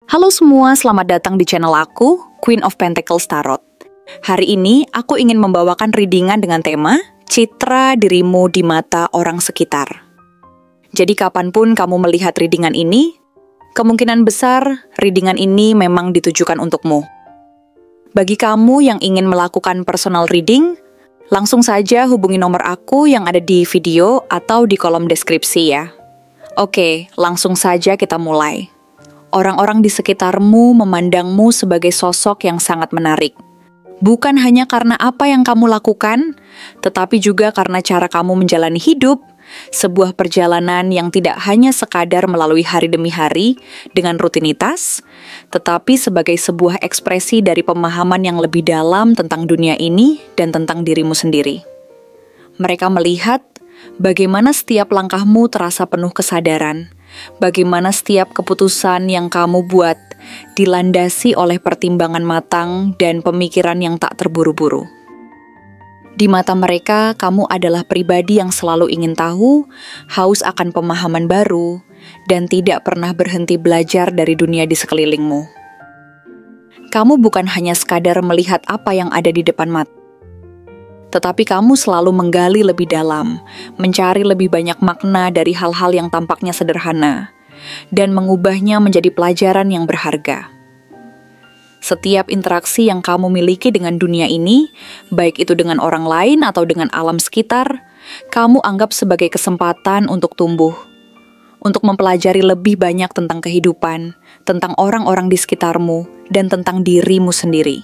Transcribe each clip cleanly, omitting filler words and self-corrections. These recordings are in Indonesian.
Halo semua, selamat datang di channel aku, Queen of Pentacles Tarot. Hari ini aku ingin membawakan readingan dengan tema Citra Dirimu di Mata Orang Sekitar. Jadi kapanpun kamu melihat readingan ini, kemungkinan besar readingan ini memang ditujukan untukmu. Bagi kamu yang ingin melakukan personal reading, langsung saja hubungi nomor aku yang ada di video atau di kolom deskripsi ya. Oke, langsung saja kita mulai. Orang-orang di sekitarmu memandangmu sebagai sosok yang sangat menarik. Bukan hanya karena apa yang kamu lakukan, tetapi juga karena cara kamu menjalani hidup, sebuah perjalanan yang tidak hanya sekadar melalui hari demi hari dengan rutinitas, tetapi sebagai sebuah ekspresi dari pemahaman yang lebih dalam tentang dunia ini dan tentang dirimu sendiri. Mereka melihat bagaimana setiap langkahmu terasa penuh kesadaran, bagaimana setiap keputusan yang kamu buat dilandasi oleh pertimbangan matang dan pemikiran yang tak terburu-buru. Di mata mereka, kamu adalah pribadi yang selalu ingin tahu, haus akan pemahaman baru, dan tidak pernah berhenti belajar dari dunia di sekelilingmu. Kamu bukan hanya sekadar melihat apa yang ada di depan mata, tetapi kamu selalu menggali lebih dalam, mencari lebih banyak makna dari hal-hal yang tampaknya sederhana, dan mengubahnya menjadi pelajaran yang berharga. Setiap interaksi yang kamu miliki dengan dunia ini, baik itu dengan orang lain atau dengan alam sekitar, kamu anggap sebagai kesempatan untuk tumbuh, untuk mempelajari lebih banyak tentang kehidupan, tentang orang-orang di sekitarmu, dan tentang dirimu sendiri.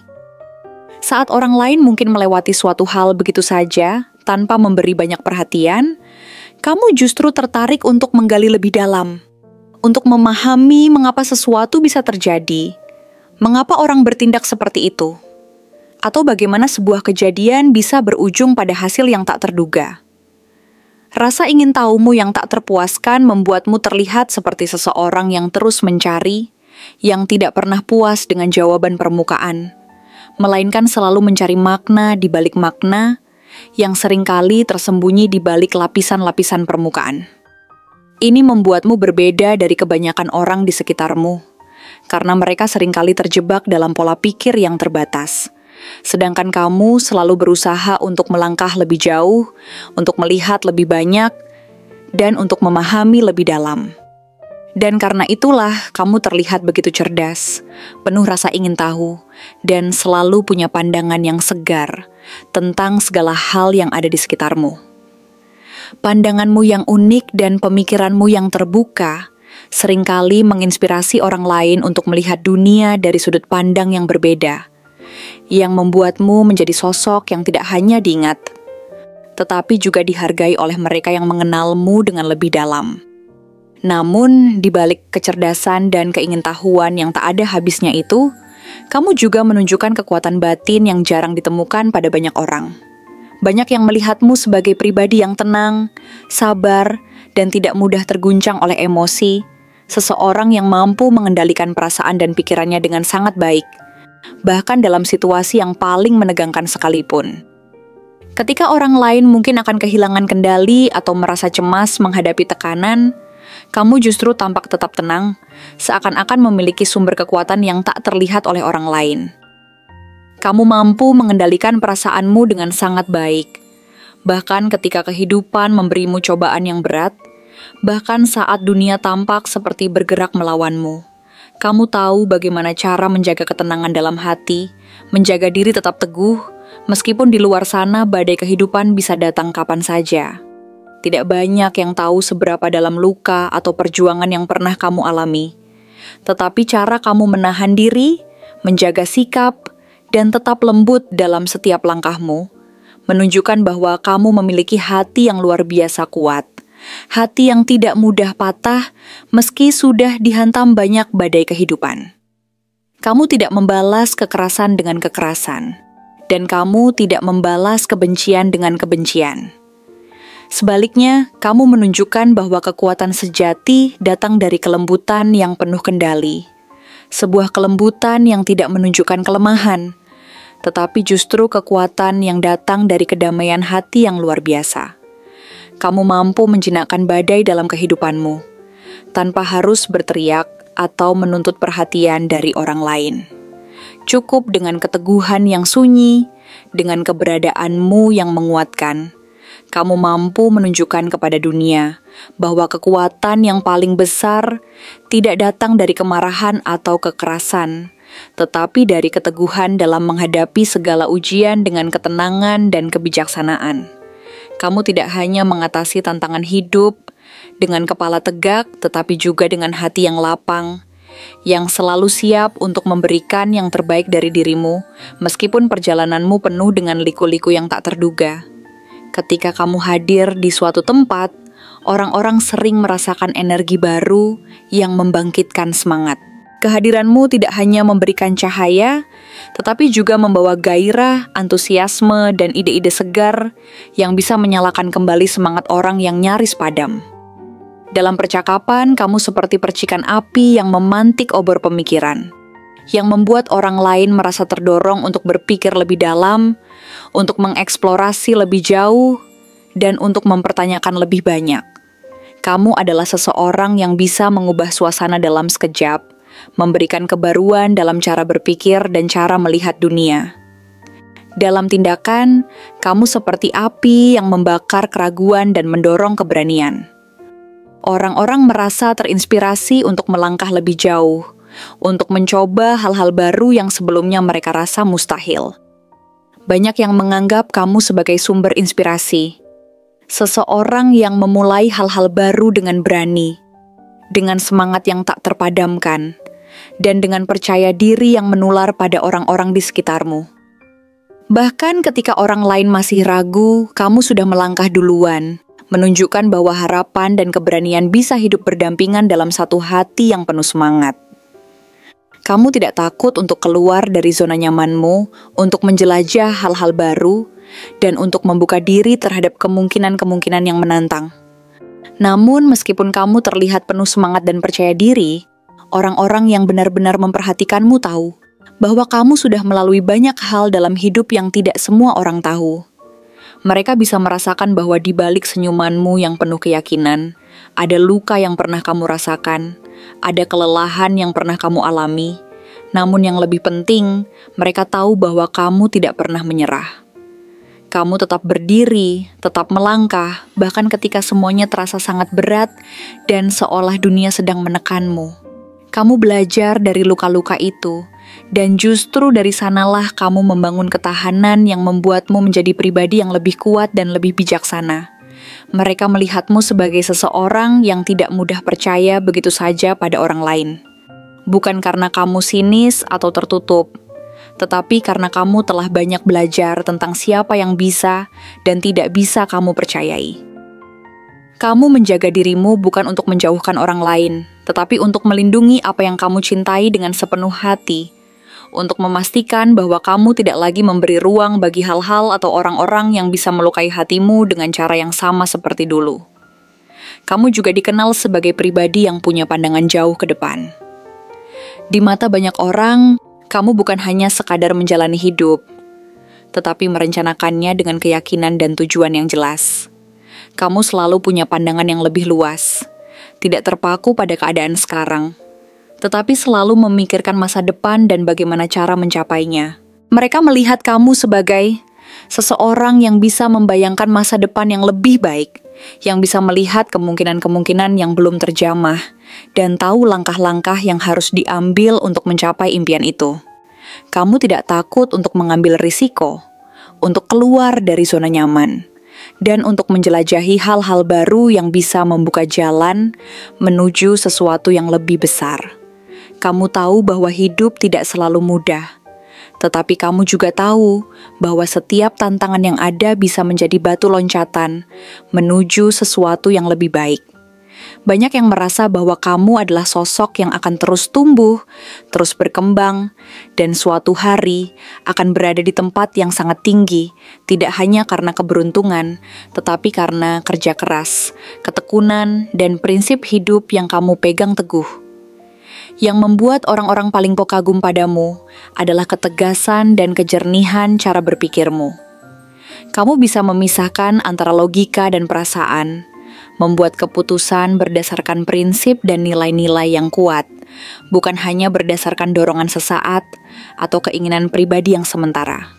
Saat orang lain mungkin melewati suatu hal begitu saja, tanpa memberi banyak perhatian, kamu justru tertarik untuk menggali lebih dalam, untuk memahami mengapa sesuatu bisa terjadi, mengapa orang bertindak seperti itu, atau bagaimana sebuah kejadian bisa berujung pada hasil yang tak terduga. Rasa ingin tahumu yang tak terpuaskan membuatmu terlihat seperti seseorang yang terus mencari, yang tidak pernah puas dengan jawaban permukaan, melainkan selalu mencari makna di balik makna yang seringkali tersembunyi di balik lapisan-lapisan permukaan. Ini membuatmu berbeda dari kebanyakan orang di sekitarmu, karena mereka seringkali terjebak dalam pola pikir yang terbatas. Sedangkan kamu selalu berusaha untuk melangkah lebih jauh, untuk melihat lebih banyak, dan untuk memahami lebih dalam. Dan karena itulah kamu terlihat begitu cerdas, penuh rasa ingin tahu, dan selalu punya pandangan yang segar tentang segala hal yang ada di sekitarmu. Pandanganmu yang unik dan pemikiranmu yang terbuka seringkali menginspirasi orang lain untuk melihat dunia dari sudut pandang yang berbeda, yang membuatmu menjadi sosok yang tidak hanya diingat, tetapi juga dihargai oleh mereka yang mengenalmu dengan lebih dalam. Namun, di balik kecerdasan dan keingintahuan yang tak ada habisnya itu, kamu juga menunjukkan kekuatan batin yang jarang ditemukan pada banyak orang. Banyak yang melihatmu sebagai pribadi yang tenang, sabar, dan tidak mudah terguncang oleh emosi, seseorang yang mampu mengendalikan perasaan dan pikirannya dengan sangat baik, bahkan dalam situasi yang paling menegangkan sekalipun. Ketika orang lain mungkin akan kehilangan kendali atau merasa cemas menghadapi tekanan, kamu justru tampak tetap tenang, seakan-akan memiliki sumber kekuatan yang tak terlihat oleh orang lain. Kamu mampu mengendalikan perasaanmu dengan sangat baik, bahkan ketika kehidupan memberimu cobaan yang berat, bahkan saat dunia tampak seperti bergerak melawanmu. Kamu tahu bagaimana cara menjaga ketenangan dalam hati, menjaga diri tetap teguh, meskipun di luar sana badai kehidupan bisa datang kapan saja. Tidak banyak yang tahu seberapa dalam luka atau perjuangan yang pernah kamu alami. Tetapi cara kamu menahan diri, menjaga sikap, dan tetap lembut dalam setiap langkahmu, menunjukkan bahwa kamu memiliki hati yang luar biasa kuat. Hati yang tidak mudah patah meski sudah dihantam banyak badai kehidupan. Kamu tidak membalas kekerasan dengan kekerasan, dan kamu tidak membalas kebencian dengan kebencian. Sebaliknya, kamu menunjukkan bahwa kekuatan sejati datang dari kelembutan yang penuh kendali. Sebuah kelembutan yang tidak menunjukkan kelemahan, tetapi justru kekuatan yang datang dari kedamaian hati yang luar biasa. Kamu mampu menjinakkan badai dalam kehidupanmu, tanpa harus berteriak, atau menuntut perhatian dari orang lain. Cukup dengan keteguhan yang sunyi, dengan keberadaanmu yang menguatkan. Kamu mampu menunjukkan kepada dunia bahwa kekuatan yang paling besar tidak datang dari kemarahan atau kekerasan, tetapi dari keteguhan dalam menghadapi segala ujian dengan ketenangan dan kebijaksanaan. Kamu tidak hanya mengatasi tantangan hidup dengan kepala tegak, tetapi juga dengan hati yang lapang, yang selalu siap untuk memberikan yang terbaik dari dirimu, meskipun perjalananmu penuh dengan liku-liku yang tak terduga. Ketika kamu hadir di suatu tempat, orang-orang sering merasakan energi baru yang membangkitkan semangat. Kehadiranmu tidak hanya memberikan cahaya, tetapi juga membawa gairah, antusiasme, dan ide-ide segar yang bisa menyalakan kembali semangat orang yang nyaris padam. Dalam percakapan, kamu seperti percikan api yang memantik obor pemikiran, yang membuat orang lain merasa terdorong untuk berpikir lebih dalam, untuk mengeksplorasi lebih jauh, dan untuk mempertanyakan lebih banyak. Kamu adalah seseorang yang bisa mengubah suasana dalam sekejap, memberikan kebaruan dalam cara berpikir dan cara melihat dunia. Dalam tindakan, kamu seperti api yang membakar keraguan dan mendorong keberanian. Orang-orang merasa terinspirasi untuk melangkah lebih jauh, untuk mencoba hal-hal baru yang sebelumnya mereka rasa mustahil. Banyak yang menganggap kamu sebagai sumber inspirasi, seseorang yang memulai hal-hal baru dengan berani, dengan semangat yang tak terpadamkan, dan dengan percaya diri yang menular pada orang-orang di sekitarmu. Bahkan ketika orang lain masih ragu, kamu sudah melangkah duluan, menunjukkan bahwa harapan dan keberanian bisa hidup berdampingan dalam satu hati yang penuh semangat. Kamu tidak takut untuk keluar dari zona nyamanmu, untuk menjelajah hal-hal baru, dan untuk membuka diri terhadap kemungkinan-kemungkinan yang menantang. Namun, meskipun kamu terlihat penuh semangat dan percaya diri, orang-orang yang benar-benar memperhatikanmu tahu bahwa kamu sudah melalui banyak hal dalam hidup yang tidak semua orang tahu. Mereka bisa merasakan bahwa di balik senyumanmu yang penuh keyakinan, ada luka yang pernah kamu rasakan, ada kelelahan yang pernah kamu alami. Namun yang lebih penting, mereka tahu bahwa kamu tidak pernah menyerah. Kamu tetap berdiri, tetap melangkah, bahkan ketika semuanya terasa sangat berat dan seolah dunia sedang menekanmu. Kamu belajar dari luka-luka itu, dan justru dari sanalah kamu membangun ketahanan yang membuatmu menjadi pribadi yang lebih kuat dan lebih bijaksana. Mereka melihatmu sebagai seseorang yang tidak mudah percaya begitu saja pada orang lain. Bukan karena kamu sinis atau tertutup, tetapi karena kamu telah banyak belajar tentang siapa yang bisa dan tidak bisa kamu percayai. Kamu menjaga dirimu bukan untuk menjauhkan orang lain, tetapi untuk melindungi apa yang kamu cintai dengan sepenuh hati, untuk memastikan bahwa kamu tidak lagi memberi ruang bagi hal-hal atau orang-orang yang bisa melukai hatimu dengan cara yang sama seperti dulu. Kamu juga dikenal sebagai pribadi yang punya pandangan jauh ke depan. Di mata banyak orang, kamu bukan hanya sekadar menjalani hidup, tetapi merencanakannya dengan keyakinan dan tujuan yang jelas. Kamu selalu punya pandangan yang lebih luas, tidak terpaku pada keadaan sekarang, tetapi selalu memikirkan masa depan dan bagaimana cara mencapainya. Mereka melihat kamu sebagai seseorang yang bisa membayangkan masa depan yang lebih baik, yang bisa melihat kemungkinan-kemungkinan yang belum terjamah, dan tahu langkah-langkah yang harus diambil untuk mencapai impian itu. Kamu tidak takut untuk mengambil risiko, untuk keluar dari zona nyaman, dan untuk menjelajahi hal-hal baru yang bisa membuka jalan menuju sesuatu yang lebih besar. Kamu tahu bahwa hidup tidak selalu mudah, tetapi kamu juga tahu bahwa setiap tantangan yang ada bisa menjadi batu loncatan menuju sesuatu yang lebih baik. Banyak yang merasa bahwa kamu adalah sosok yang akan terus tumbuh, terus berkembang, dan suatu hari akan berada di tempat yang sangat tinggi, tidak hanya karena keberuntungan, tetapi karena kerja keras, ketekunan, dan prinsip hidup yang kamu pegang teguh. Yang membuat orang-orang paling kagum padamu adalah ketegasan dan kejernihan cara berpikirmu. Kamu bisa memisahkan antara logika dan perasaan, membuat keputusan berdasarkan prinsip dan nilai-nilai yang kuat, bukan hanya berdasarkan dorongan sesaat atau keinginan pribadi yang sementara.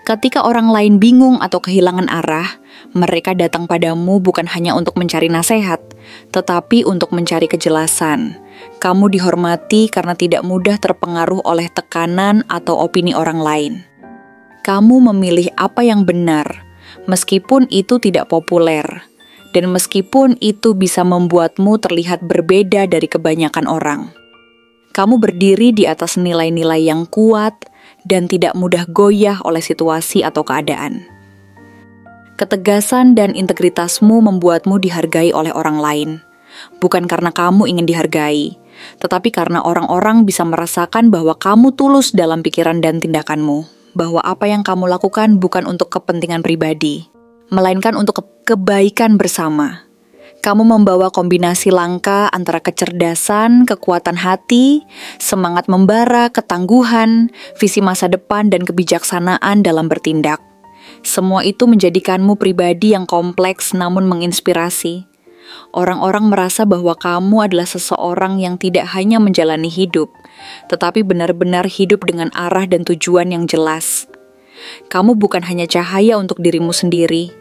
Ketika orang lain bingung atau kehilangan arah, mereka datang padamu bukan hanya untuk mencari nasihat, tetapi untuk mencari kejelasan. Kamu dihormati karena tidak mudah terpengaruh oleh tekanan atau opini orang lain. Kamu memilih apa yang benar, meskipun itu tidak populer, dan meskipun itu bisa membuatmu terlihat berbeda dari kebanyakan orang. Kamu berdiri di atas nilai-nilai yang kuat dan tidak mudah goyah oleh situasi atau keadaan. Ketegasan dan integritasmu membuatmu dihargai oleh orang lain, bukan karena kamu ingin dihargai, tetapi karena orang-orang bisa merasakan bahwa kamu tulus dalam pikiran dan tindakanmu, bahwa apa yang kamu lakukan bukan untuk kepentingan pribadi, melainkan untuk kebaikan bersama. Kamu membawa kombinasi langka antara kecerdasan, kekuatan hati, semangat membara, ketangguhan, visi masa depan, dan kebijaksanaan dalam bertindak. Semua itu menjadikanmu pribadi yang kompleks namun menginspirasi. Orang-orang merasa bahwa kamu adalah seseorang yang tidak hanya menjalani hidup, tetapi benar-benar hidup dengan arah dan tujuan yang jelas. Kamu bukan hanya cahaya untuk dirimu sendiri,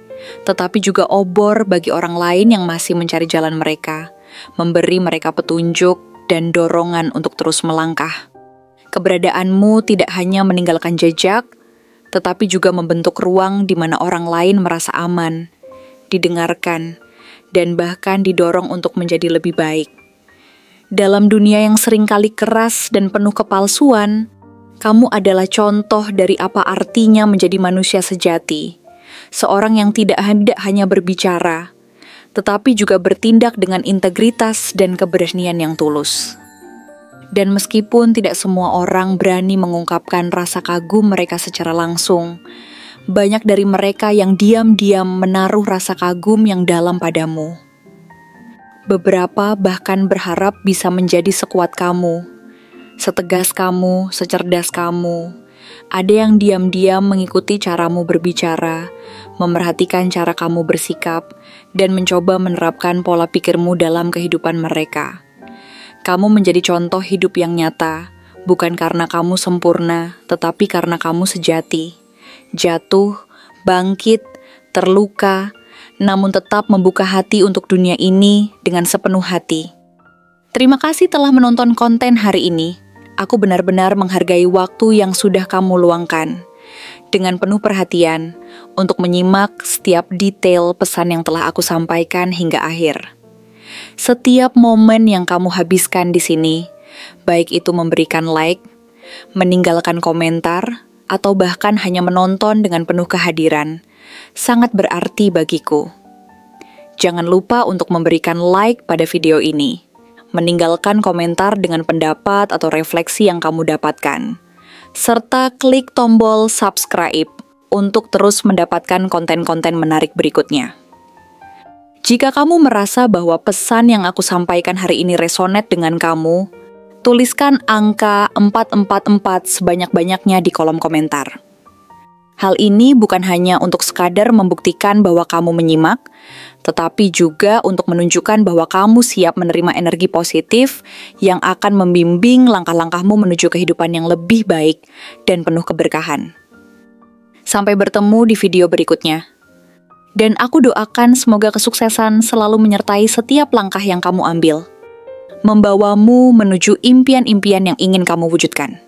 tetapi juga obor bagi orang lain yang masih mencari jalan mereka, memberi mereka petunjuk dan dorongan untuk terus melangkah. Keberadaanmu tidak hanya meninggalkan jejak, tetapi juga membentuk ruang di mana orang lain merasa aman, didengarkan, dan bahkan didorong untuk menjadi lebih baik. Dalam dunia yang seringkali keras dan penuh kepalsuan, kamu adalah contoh dari apa artinya menjadi manusia sejati. Seorang yang tidak hanya berbicara, tetapi juga bertindak dengan integritas dan keberanian yang tulus. Dan meskipun tidak semua orang berani mengungkapkan rasa kagum mereka secara langsung, banyak dari mereka yang diam-diam menaruh rasa kagum yang dalam padamu. Beberapa bahkan berharap bisa menjadi sekuat kamu, setegas kamu, secerdas kamu. Ada yang diam-diam mengikuti caramu berbicara, memerhatikan cara kamu bersikap, dan mencoba menerapkan pola pikirmu dalam kehidupan mereka. Kamu menjadi contoh hidup yang nyata, bukan karena kamu sempurna, tetapi karena kamu sejati. Jatuh, bangkit, terluka, namun tetap membuka hati untuk dunia ini dengan sepenuh hati. Terima kasih telah menonton konten hari ini. Aku benar-benar menghargai waktu yang sudah kamu luangkan dengan penuh perhatian untuk menyimak setiap detail pesan yang telah aku sampaikan hingga akhir. Setiap momen yang kamu habiskan di sini, baik itu memberikan like, meninggalkan komentar, atau bahkan hanya menonton dengan penuh kehadiran, sangat berarti bagiku. Jangan lupa untuk memberikan like pada video ini, meninggalkan komentar dengan pendapat atau refleksi yang kamu dapatkan, serta klik tombol subscribe untuk terus mendapatkan konten-konten menarik berikutnya. Jika kamu merasa bahwa pesan yang aku sampaikan hari ini resonate dengan kamu, tuliskan angka 444 sebanyak-banyaknya di kolom komentar. Hal ini bukan hanya untuk sekadar membuktikan bahwa kamu menyimak, tetapi juga untuk menunjukkan bahwa kamu siap menerima energi positif yang akan membimbing langkah-langkahmu menuju kehidupan yang lebih baik dan penuh keberkahan. Sampai bertemu di video berikutnya. Dan aku doakan semoga kesuksesan selalu menyertai setiap langkah yang kamu ambil, membawamu menuju impian-impian yang ingin kamu wujudkan.